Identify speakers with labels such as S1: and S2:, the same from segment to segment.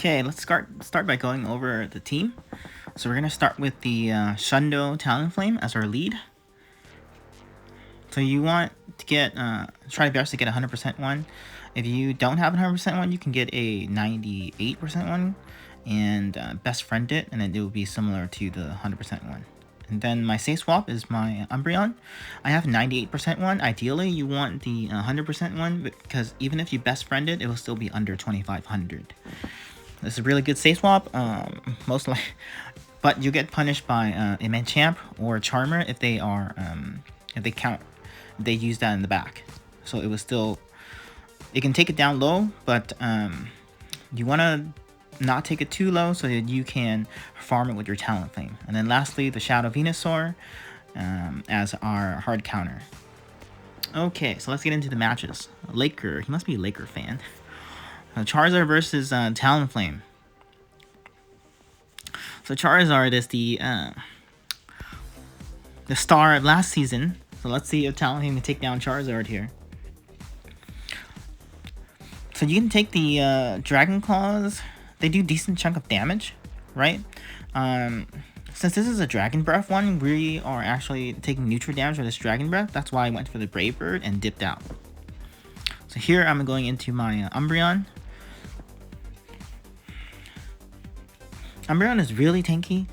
S1: Okay, let's start by going over the team. So we're gonna start with the Shundo Talonflame as our lead. So you want to get try your best to get 100% one. If you don't have a 100% one, you can get a 98% one and best friend it, and then it will be similar to the 100% one. And then my safe swap is my Umbreon. I have 98% one. Ideally, you want the 100% one because even if you best friend it, it will still be under 2,500. This is a really good safe swap. Most likely, but you get punished by a Machamp or a Charmer if they are if they use that in the back. So it was still, you can take it down low, but you want to not take it too low so that you can farm it with your Talonflame. And then lastly, the Shadow Venusaur as our hard counter. Okay, so let's get into the matches. Laker, he must be a Laker fan. Charizard versus Talonflame. So Charizard is the star of last season. So let's see if Talonflame can take down Charizard here. So you can take the Dragon Claws. They do decent chunk of damage, right? Since this is a Dragon Breath one, we are actually taking neutral damage with this Dragon Breath. That's why I went for the Brave Bird and dipped out. So here I'm going into my Umbreon. Umbreon is really tanky.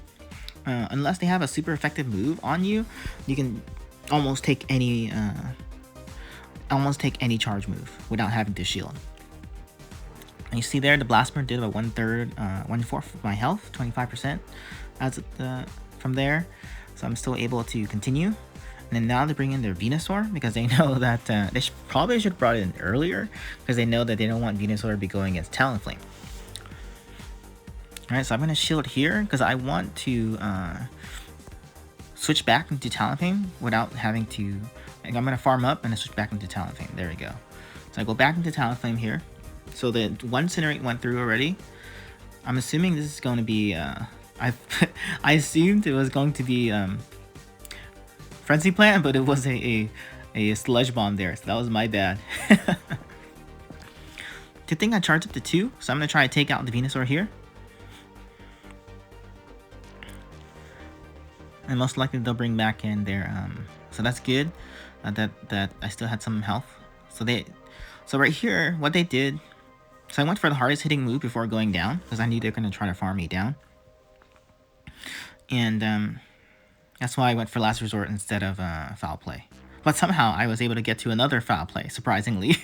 S1: Unless they have a super effective move on you, you can almost take any charge move without having to shield. And you see there, the Blast Burn did about 1/4 of my health, 25% as from there. So I'm still able to continue. And then now they bring in their Venusaur because they know that they probably should have brought it in earlier because they know that they don't want Venusaur to be going against Talonflame. Alright, so I'm going to shield here because I want to switch back into Talonflame without having to... I'm going to farm up and then switch back into Talonflame. There we go. So I go back into Talonflame here. So the one Incinerate went through already. I'm assuming this is going to be... I assumed it was going to be Frenzy Plant, but it was a Sludge Bomb there. So that was my bad. Good thing I charged up to 2. So I'm going to try to take out the Venusaur here. And most likely they'll bring back in their so that's good that I still had some health. So right here what they did, so I went for the hardest hitting move before going down because I knew they're gonna try to farm me down, and that's why I went for Last Resort instead of Foul Play. But somehow I was able to get to another Foul Play, surprisingly.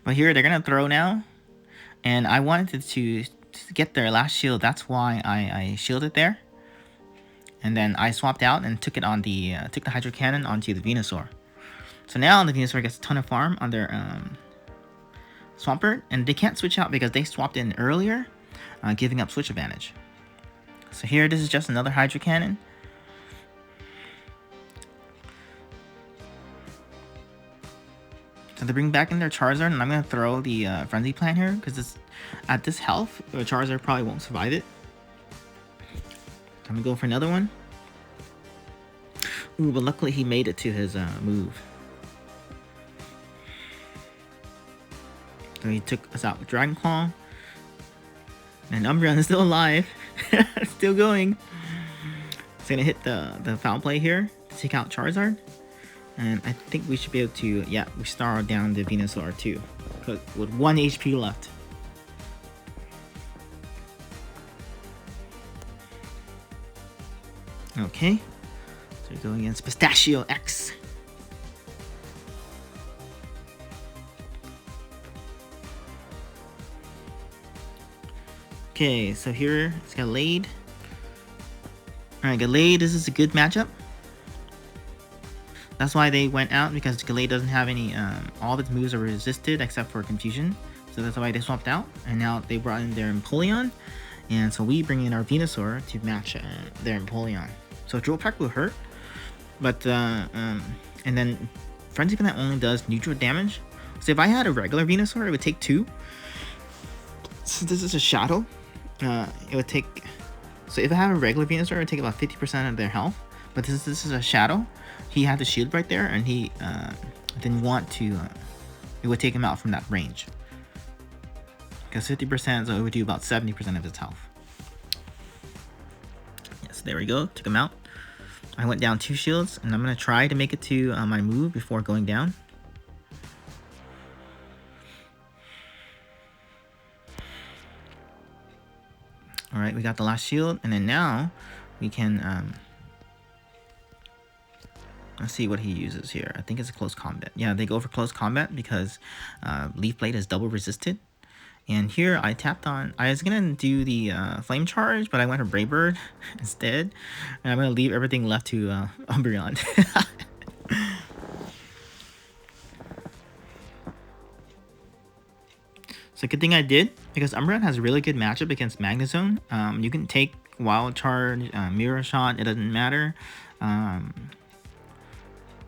S1: But here they're gonna throw now, and I wanted to get their last shield. That's why I shielded there. And then I swapped out and took it on the took the Hydro Cannon onto the Venusaur. So now the Venusaur gets a ton of farm on their Swampert, and they can't switch out because they swapped in earlier, giving up switch advantage. So here, this is just another Hydro Cannon. So they bring back in their Charizard, and I'm gonna throw the Frenzy Plant here because at this health, the Charizard probably won't survive it. I'm gonna go for another one. Ooh, but luckily he made it to his move. So he took us out with Dragon Claw. And Umbreon is still alive. Still going. It's gonna hit the Foul Play here to take out Charizard. And I think we should be able to, yeah, we star down the Venusaur too. With 1 HP left. Okay, so we're going against Pistachio X. Okay, so here it's Gallade. Alright, Gallade, this is a good matchup. That's why they went out, because Gallade doesn't have any, all of its moves are resisted except for Confusion. So that's why they swapped out, and now they brought in their Empoleon. And so we bring in our Venusaur to match their Empoleon. So Drill Peck will hurt, but and then Frenzy Plant only does neutral damage. So if I had a regular Venusaur, it would take 2. So this is a Shadow. It would take. So if I have a regular Venusaur, it would take about 50% of their health. But this is a Shadow. He had the shield right there, and he didn't want to. It would take him out from that range. because 50%, so it would do about 70% of his health. Yes, there we go. Took him out. I went down 2 shields, and I'm going to try to make it to my move before going down. Alright, we got the last shield, and then now we can, let's see what he uses here. I think it's close combat. Yeah, they go for close combat because Leaf Blade is double resisted. And here I tapped on, I was gonna do the flame charge, but I went for Brave Bird instead. And I'm gonna leave everything left to Umbreon. So good thing I did, because Umbreon has a really good matchup against Magnezone. You can take Wild Charge, Mirror Shot, it doesn't matter.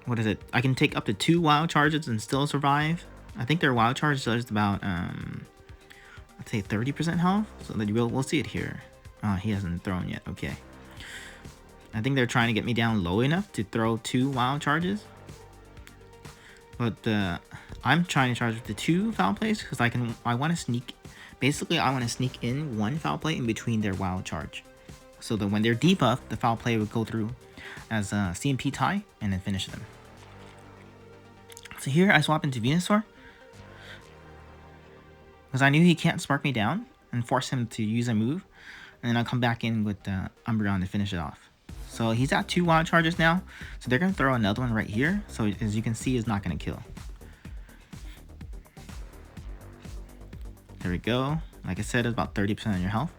S1: What is it? I can take up to 2 Wild Charges and still survive. I think their Wild Charge does about, let's say 30% health. So that we'll see it here. He hasn't thrown yet. Okay. I think they're trying to get me down low enough to throw 2 Wild Charges. But I'm trying to charge with the 2 foul plays because I want to sneak. Basically, I want to sneak in 1 foul play in between their Wild Charge, so that when they're debuffed, the foul play would go through as a CMP tie and then finish them. So here I swap into Venusaur because I knew he can't spark me down and force him to use a move, and then I'll come back in with Umbreon to finish it off. So he's at 2 Wild Charges now, so they're going to throw another one right here. So as you can see, it's not going to kill. There we go. Like I said, it's about 30% of your health.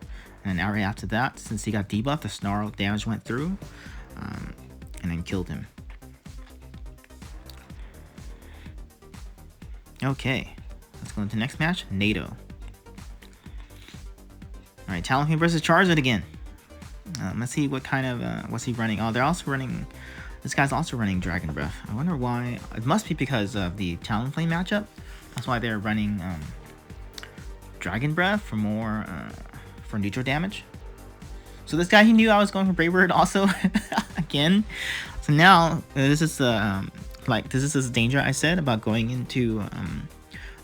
S1: And now right after that, since he got debuffed, the Snarl damage went through and then killed him. Okay, let's go into the next match. NATO. Alright, Talonflame versus Charizard again. Let's see what kind of, what's he running? Oh, they're also running, this guy's also running Dragon Breath. I wonder why. It must be because of the Talonflame matchup. That's why they're running Dragon Breath for more, for neutral damage. So this guy, he knew I was going for Brave Bird also, again. So now, this is this danger I said about going into,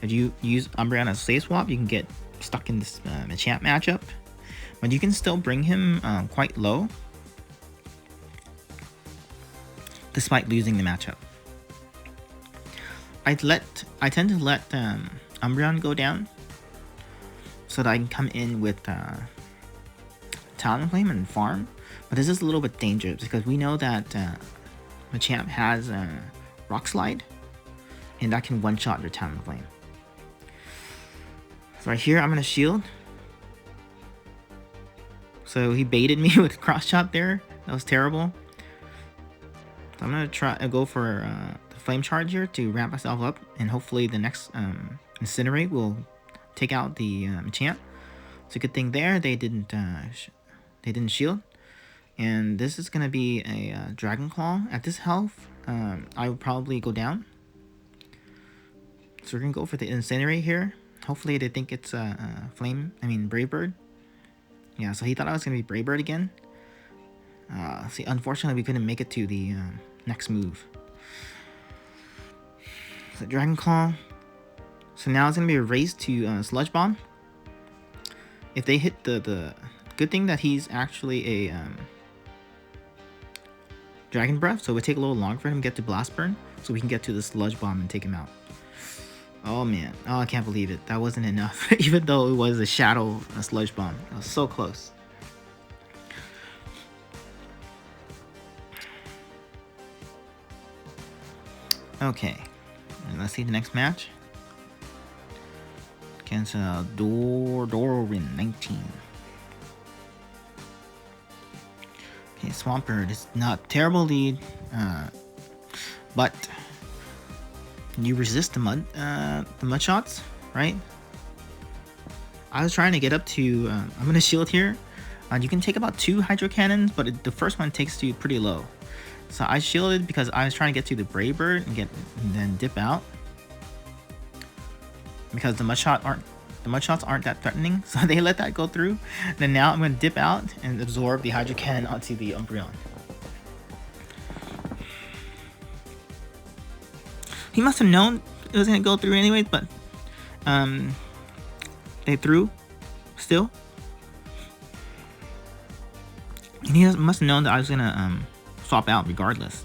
S1: if you use Umbreon as a safe swap, you can get stuck in this Machamp matchup. But you can still bring him quite low, despite losing the matchup. I tend to let Umbreon go down, so that I can come in with Talonflame and farm. But this is a little bit dangerous because we know that Machamp has Rock Slide, and that can one-shot your Talonflame. So right here, I'm gonna shield. So he baited me with Cross Chop there. That was terrible. So I'm gonna try to go for the Flame Charge here to ramp myself up, and hopefully the next Incinerate will take out the Machamp. It's a good thing there they didn't shield. And this is gonna be a Dragon Claw. At this health, I would probably go down. So we're gonna go for the Incinerate here. Hopefully they think it's Brave Bird. Yeah, so he thought I was gonna be Brave Bird again. See, unfortunately we couldn't make it to the next move. So Dragon Claw. So now it's gonna be a race to Sludge Bomb. If they hit the good thing that he's actually a Dragon Breath, so it would take a little longer for him to get to Blast Burn, so we can get to the Sludge Bomb and take him out. Oh man, oh I can't believe it. That wasn't enough, even though it was a Shadow Sludge Bomb. It was so close. Okay, and let's see the next match. Against Doran 19. Okay, Swampert is not terrible lead, but you resist the mud shots, right? I was trying to get up to, I'm gonna shield here. You can take about 2 Hydro Cannons, but the first one takes you pretty low. So I shielded because I was trying to get to the Brave Bird and then dip out. Because the mud shots aren't that threatening, so they let that go through. Then now I'm gonna dip out and absorb the Hydro Cannon onto the Umbreon. He must have known it was gonna go through anyways, but they threw still. And he must have known that I was gonna swap out regardless.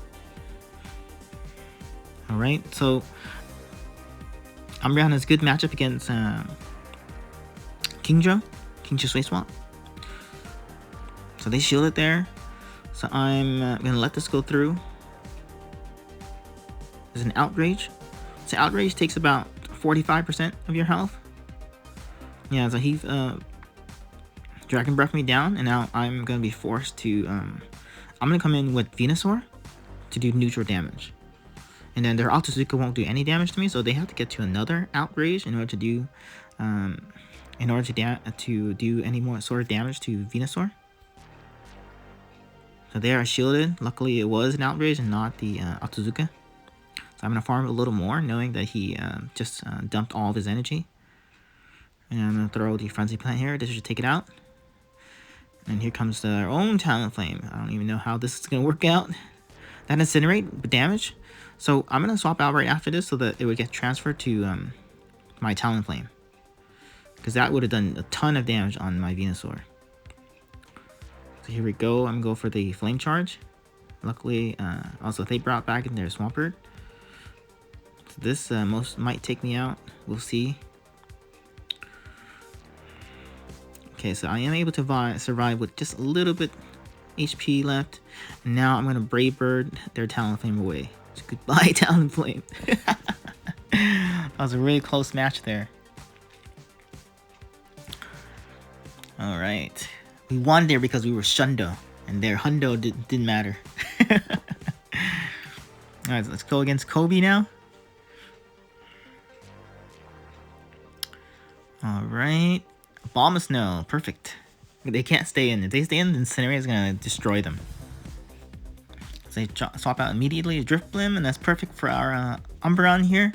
S1: Alright, so Umbreon has a good matchup against Kingdra Sway Swap. So they shielded there. So I'm gonna let this go through. There's an Outrage. So Outrage takes about 45% of your health. Yeah, so he's Dragon Breath me down, and now I'm gonna be forced to I'm gonna come in with Venusaur to do neutral damage. And then their Altazuka won't do any damage to me, so they have to get to another Outrage in order to do any more sort of damage to Venusaur. So there I shielded. Luckily it was an Outrage and not the Altazuka. So I'm going to farm a little more, knowing that he just dumped all of his energy. And I'm going to throw the Frenzy Plant here. This should take it out. And here comes their own Talonflame. I don't even know how this is going to work out. That Incinerate damage. So I'm going to swap out right after this so that it would get transferred to my Talonflame. Because that would have done a ton of damage on my Venusaur. So here we go. I'm going to go for the Flame Charge. Luckily, also they brought back in their Swampert. So this might take me out. We'll see. Okay, so I am able to survive with just a little bit HP left. And now I'm going to Brave Bird their Talonflame away. So goodbye, Talonflame. That was a really close match there. Alright. We won there because we were Shundo. And their Hundo didn't matter. Alright, so let's go against Kobe now. Alright. Abomasnow. Perfect. They can't stay in. If they stay in, the Incinerate is going to destroy them. So they swap out immediately. Drifblim, and that's perfect for our Umbreon here.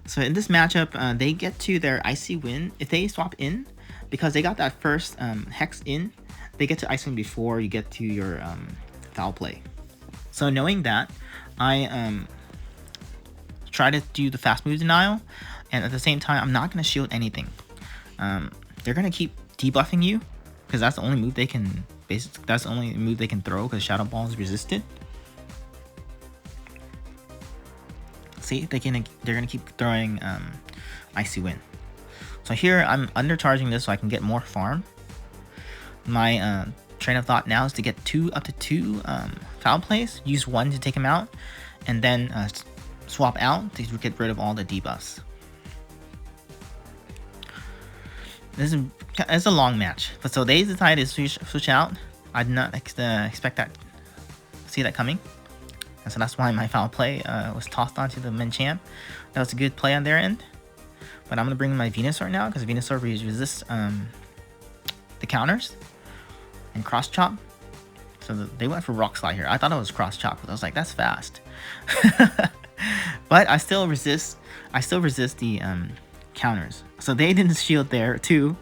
S1: So in this matchup, they get to their Icy Wind. If they swap in, because they got that first Hex in, they get to Icy Wind before you get to your Foul Play. So knowing that, I try to do the Fast Move Denial, and at the same time, I'm not going to shield anything. They're going to keep debuffing you, because that's the only move they can throw, because Shadow Ball is resisted. See, they're gonna keep throwing Icy Wind. So here I'm undercharging this so I can get more farm. My train of thought now is to get up to two Foul Plays, use one to take him out, and then swap out to get rid of all the debuffs. This is a long match, but so they decided to switch out. I did not expect that, see that coming. And so that's why my Foul Play was tossed onto the Machamp. That was a good play on their end. But I'm going to bring in my Venusaur now, because Venusaur resists the counters and Cross Chop. So they went for Rock Slide here. I thought it was Cross Chop, but I was like, that's fast. But I still resist the counters. So they didn't shield there too,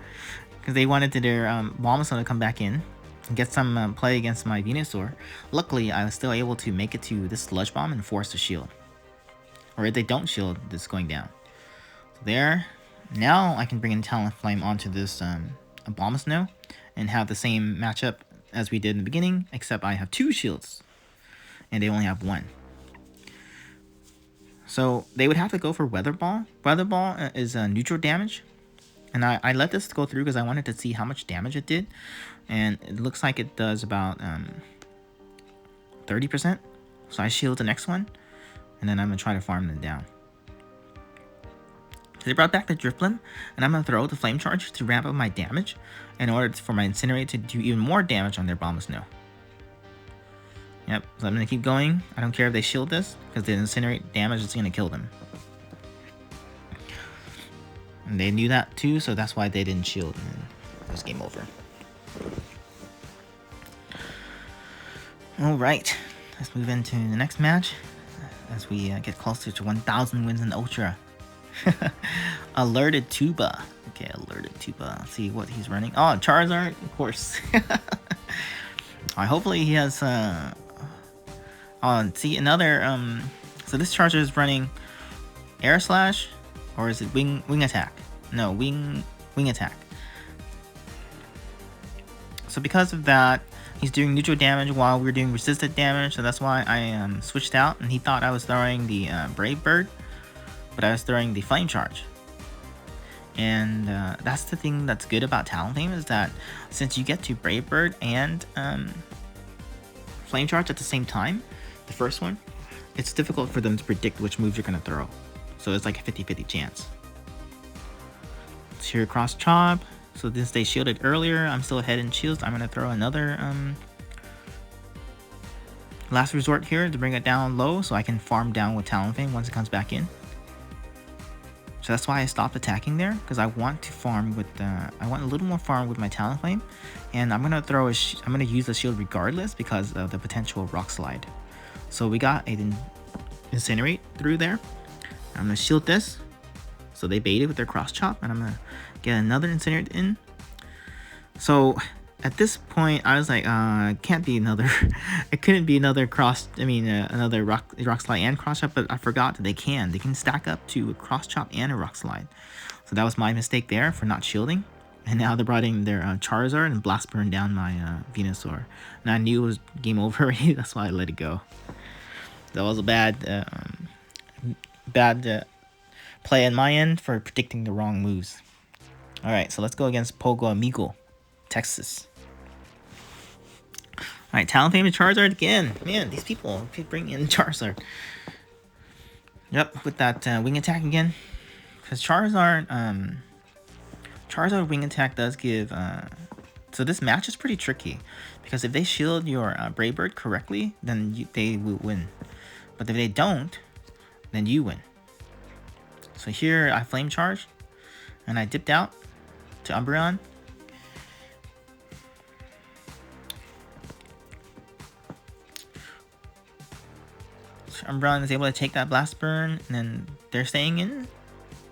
S1: because they wanted their Bulbasaur to come back in and get some play against my Venusaur. Luckily, I was still able to make it to this Sludge Bomb and force the shield. Or if they don't shield, it's going down. So there. Now I can bring in Talonflame onto this Abomasnow and have the same matchup as we did in the beginning, except I have two shields and they only have one. So they would have to go for Weather Ball. Weather Ball is neutral damage. And I let this go through because I wanted to see how much damage it did. And it looks like it does about 30%. So I shield the next one. And then I'm going to try to farm them down. So they brought back the Drifblim. And I'm going to throw the Flame Charge to ramp up my damage in order for my Incinerate to do even more damage on their Abomasnow. Yep, so I'm going to keep going. I don't care if they shield this, because the Incinerate damage is going to kill them. And they knew that too, so that's why they didn't shield, and it was game over. Alright, let's move into the next match as we get closer to 1,000 wins in Ultra. Alerted Tuba. Okay, Alerted Tuba. Let's see what he's running. Oh, Charizard, of course. Hopefully he has... see, another... So this Charizard is running Air Slash, or is it Wing Attack? No, Wing wing attack. So because of that, he's doing neutral damage while we're doing resistant damage. So that's why I switched out, and he thought I was throwing the Brave Bird, but I was throwing the Flame Charge. And that's the thing that's good about Talonflame, is that since you get to Brave Bird and Flame Charge at the same time, the first one, it's difficult for them to predict which moves you're going to throw. So it's like a 50-50 chance. So here, cross chop. So since they shielded earlier, I'm still ahead in shields. I'm going to throw another last resort here to bring it down low so I can farm down with Talonflame once it comes back in. So that's why I stopped attacking there, because I want to farm with I want a little more farm with my Talonflame, and I'm gonna throw I'm gonna use the shield regardless because of the potential rock slide. So we got an incinerate through there. I'm gonna shield this, so they baited with their cross chop, and I'm gonna get another incinerate in. So at this point, I was like, can't be another. It couldn't be another another rock slide and cross chop. But I forgot that they can stack up to a cross chop and a rock slide. So that was my mistake there for not shielding. And now they brought in their Charizard and blast burn down my Venusaur. And I knew it was game over already. That's why I let it go. That was a bad play on my end for predicting the wrong moves. All right, so let's go against Pogo Amigo, Texas. Alright, Talonflame and Charizard again. Man, these people keep bringing in Charizard. Yep, with that wing attack again. Because Charizard wing attack does give... so this match is pretty tricky. Because if they shield your Brave Bird correctly, then they will win. But if they don't, then you win. So here I Flame Charge. And I dipped out to Umbreon. Umbreon is able to take that blast burn, and then they're staying in,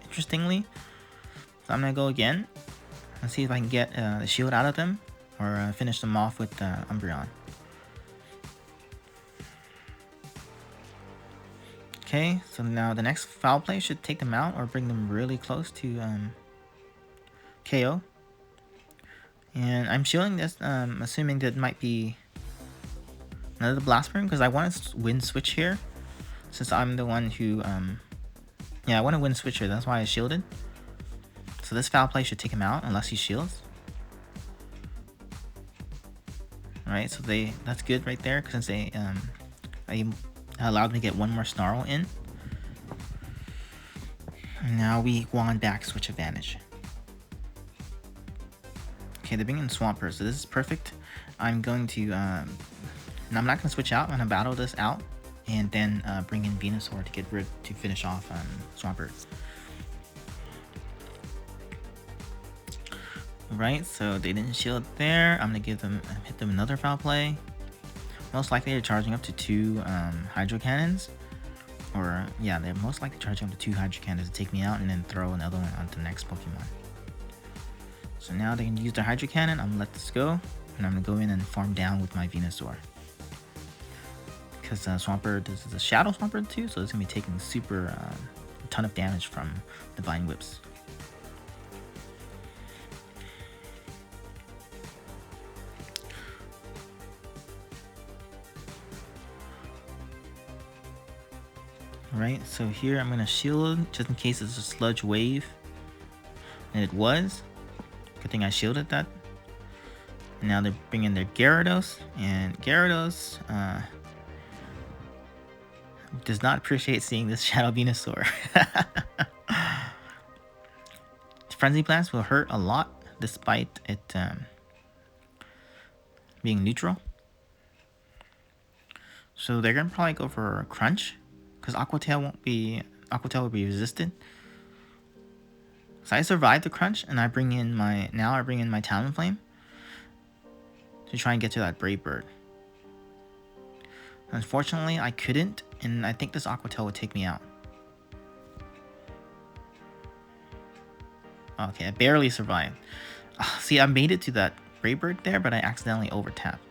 S1: interestingly. So I'm gonna go again and see if I can get the shield out of them, or finish them off with Umbreon. Okay, so now the next foul play should take them out or bring them really close to KO. And I'm shielding this, assuming that it might be another blast burn, because I want to win switch here. Since I'm the one who, yeah, I want to win switch here. That's why I shielded. So this foul play should take him out unless he shields. Alright, so that's good right there, since they allowed me to get one more snarl in. And now we wand back switch advantage. Okay, they're bringing in Swampert, so this is perfect. I'm going to, and I'm not going to switch out. I'm going to battle this out, and then bring in Venusaur to finish off Swampert. Right, so they didn't shield there. I'm going to hit them another foul play. Most likely they're charging up to 2 Hydro Cannons. Or, yeah, they're most likely charging up to 2 Hydro Cannons to take me out and then throw another one onto the next Pokemon. So now they can use their Hydro Cannon. I'm going to let this go. And I'm going to go in and farm down with my Venusaur. Because Swampert, this is a Shadow Swampert too, so it's going to be taking a ton of damage from Divine Whips. Alright, so here I'm going to shield just in case it's a Sludge Wave. And it was. Good thing I shielded that. And now they're bringing their Gyarados. And Gyarados does not appreciate seeing this Shadow Venusaur. Frenzy Blast will hurt a lot despite it being neutral. So they're going to probably go for Crunch. Because Aqua Tail will be resistant. So I survived the crunch, and I bring in my Talonflame to try and get to that Brave Bird. Unfortunately, I couldn't, and I think this Aqua Tail would take me out. Okay, I barely survived. See, I made it to that Brave Bird there, but I accidentally overtapped.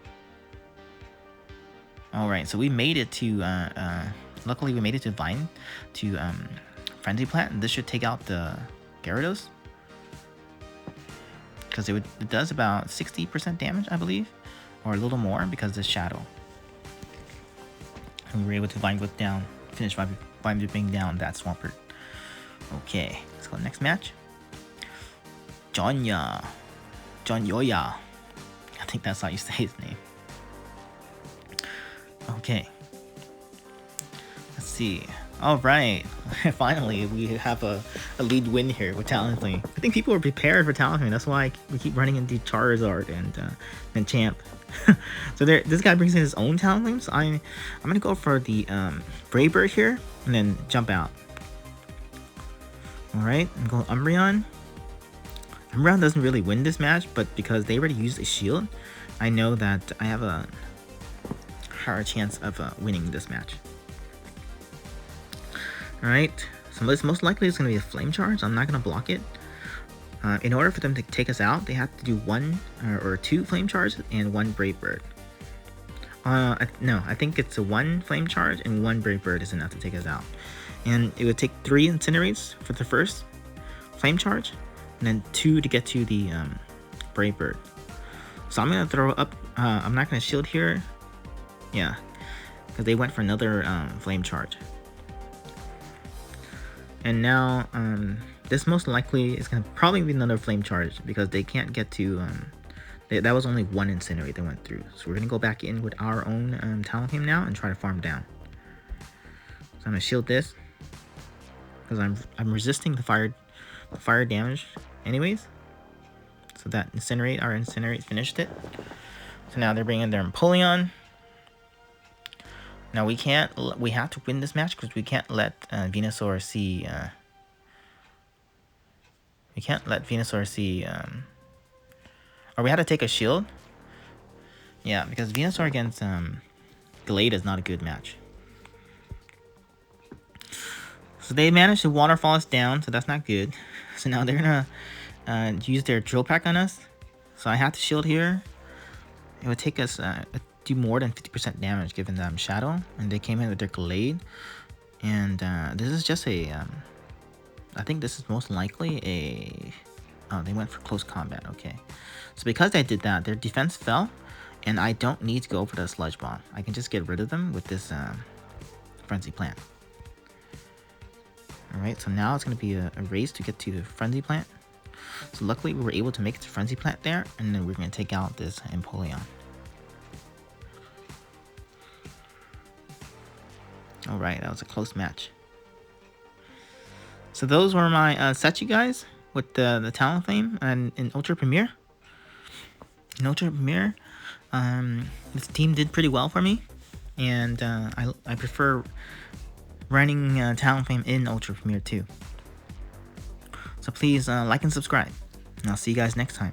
S1: Alright, so we made it to luckily we made it to Frenzy Plant, and this should take out the Gyarados. because it does about 60% damage, I believe, or a little more because of the shadow. And we were able to Vine Whip down, finish Vine Whipping down that Swampert. Okay, let's go next match. Jonya. I think that's how you say his name. Okay. Let's see. Alright. Finally, we have a lead win here with Talonflame. I think people were prepared for Talonflame. That's why we keep running into Charizard and Champ. So this guy brings in his own Talonflame. So I'm going to go for the Brave Bird here and then jump out. Alright, I'm going Umbreon. Umbreon doesn't really win this match, but because they already used a shield, I know that I have a higher chance of winning this match. Alright, so most likely it's going to be a Flame Charge. I'm not going to block it. In order for them to take us out, they have to do 1 or 2 Flame Charges and 1 Brave Bird. No, I think it's a 1 Flame Charge and 1 Brave Bird is enough to take us out. And it would take 3 Incinerates for the first Flame Charge, and then 2 to get to the Brave Bird. So I'm going to throw up, I'm not going to shield here. Yeah, because they went for another Flame Charge. And now, this most likely is going to probably be another Flame Charge because they can't get to, that was only 1 Incinerate they went through. So we're going to go back in with our own Talonflame now and try to farm down. So I'm going to shield this because I'm resisting the fire damage anyways. So that our Incinerate finished it. So now they're bringing their Empoleon. Now we have to win this match because we can't let Venusaur see. We can't let Venusaur see. Or we had to take a shield. Yeah, because Venusaur against Glade is not a good match. So they managed to waterfall us down, so that's not good. So now they're gonna use their Drill Pack on us. So I have to shield here. It would take us do more than 50% damage given them Shadow, and they came in with their Glade. And this is just a, I think this is most likely a, oh, they went for close combat, okay. So because they did that, their defense fell, and I don't need to go for the Sludge Bomb. I can just get rid of them with this Frenzy Plant. Alright, so now it's going to be a race to get to the Frenzy Plant. So luckily we were able to make it to Frenzy Plant there, and then we're going to take out this Empoleon. Alright, that was a close match. So those were my sets, you guys, with the Talonflame and in Ultra Premier. In Ultra Premier, this team did pretty well for me, and I prefer running Talonflame in Ultra Premier too. So please like and subscribe, and I'll see you guys next time.